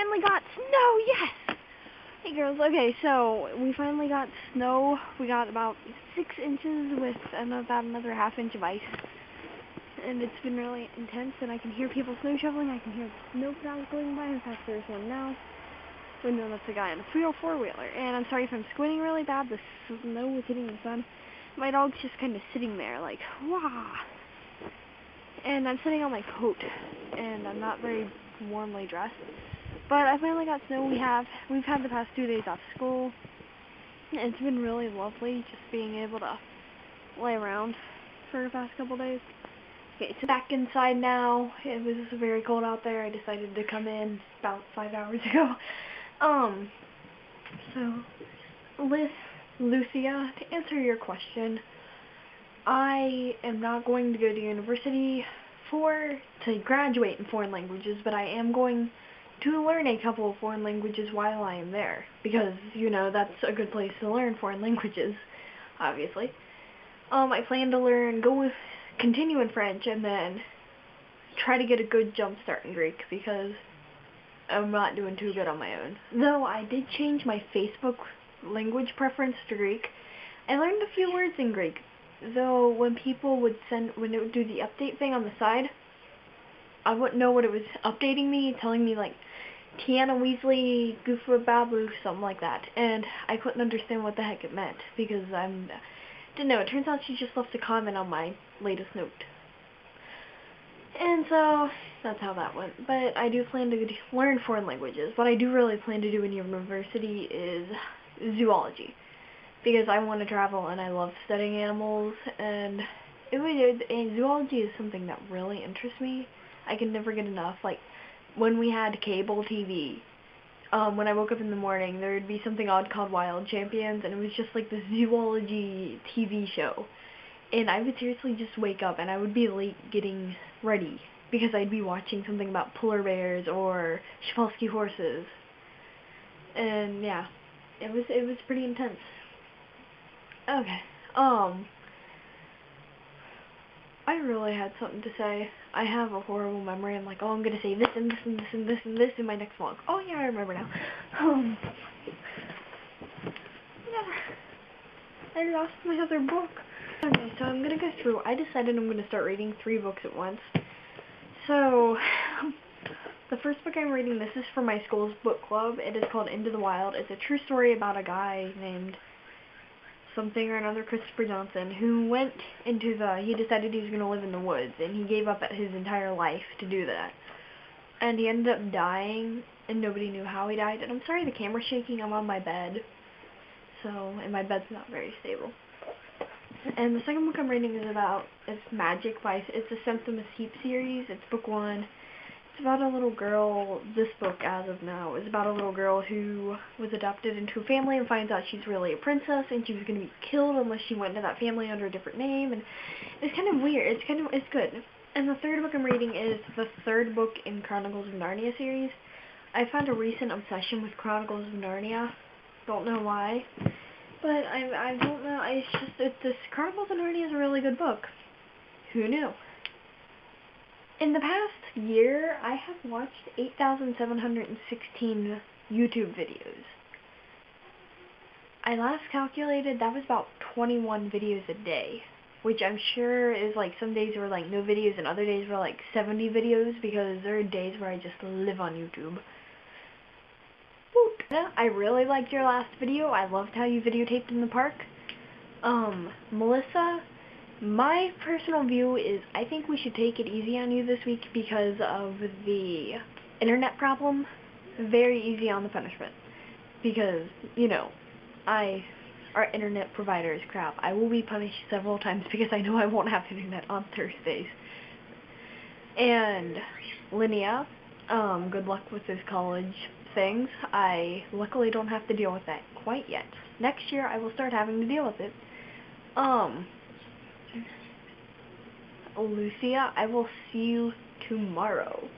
finally got snow, yes! Hey girls, okay, so we finally got snow. We got about 6 inches with about another half-inch of ice. And it's been really intense, and I can hear people snow shoveling. I can hear snow plows going by. In fact, there's one now. But no, that's a guy on a 304-wheeler. And I'm sorry if I'm squinting really bad. The snow is hitting the sun. My dog's just kind of sitting there like, wah! And I'm sitting on my coat, and I'm not very warmly dressed. But I finally got snow. We've had the past 2 days off school. It's been really lovely just being able to lay around for the past couple days. Okay, so back inside now. It was very cold out there. I decided to come in about 5 hours ago. So, Lucia, to answer your question, I am not going to go to university to graduate in foreign languages, but I am going to learn a couple of foreign languages while I am there, because, you know, that's a good place to learn foreign languages, obviously. I plan to continue in French, and then try to get a good jump start in Greek, because I'm not doing too good on my own. Though I did change my Facebook language preference to Greek. I learned a few words in Greek, though when people would when it would do the update thing on the side, I wouldn't know what it was updating me, telling me like Tiana Weasley, Goofa Babu, something like that, and I couldn't understand what the heck it meant, because didn't know. It turns out she just left a comment on my latest note. And so, that's how that went. But I do plan to learn foreign languages. What I do really plan to do in university is zoology, because I want to travel and I love studying animals, and zoology is something that really interests me. I can never get enough. Like, when we had cable TV, when I woke up in the morning, there would be something odd called Wild Champions, and it was just like this zoology TV show. And I would seriously just wake up, and I would be late getting ready, because I'd be watching something about polar bears or Schwalski horses. And yeah, it was pretty intense. Okay, I really had something to say. I have a horrible memory. I'm like, oh, I'm gonna say this and this and this and this and this in my next vlog. Oh yeah, I remember now. Yeah, I lost my other book. Okay, so I'm gonna go through. I decided I'm gonna start reading 3 books at once. So, the first book I'm reading, this is for my school's book club. It is called Into the Wild. It's a true story about a guy named something or another, Christopher Johnson, who he decided he was going to live in the woods, and he gave up his entire life to do that. And he ended up dying, and nobody knew how he died. And I'm sorry the camera's shaking, I'm on my bed, and my bed's not very stable. And the second book I'm reading is Magic it's a Septimus Heap series. It's book 1. It's about a little girl. This book, as of now, is about a little girl who was adopted into a family and finds out she's really a princess, and she was going to be killed unless she went to that family under a different name. And it's kind of weird. It's good. And the third book I'm reading is the 3rd book in Chronicles of Narnia series. I found a recent obsession with Chronicles of Narnia. Don't know why. But I don't know, this Chronicles of Narnia is a really good book. Who knew? In the past year, I have watched 8,716 YouTube videos. I last calculated that was about 21 videos a day, which I'm sure is like some days were like no videos and other days were like 70 videos, because there are days where I just live on YouTube. I really liked your last video. I loved how you videotaped in the park. Melissa, my personal view is I think we should take it easy on you this week because of the internet problem. Very easy on the punishment. Because, you know, our internet provider is crap. I will be punished several times because I know I won't have internet on Thursdays. And Linnea, good luck with those college things. I luckily don't have to deal with that quite yet. Next year I will start having to deal with it. Lucia, I will see you tomorrow.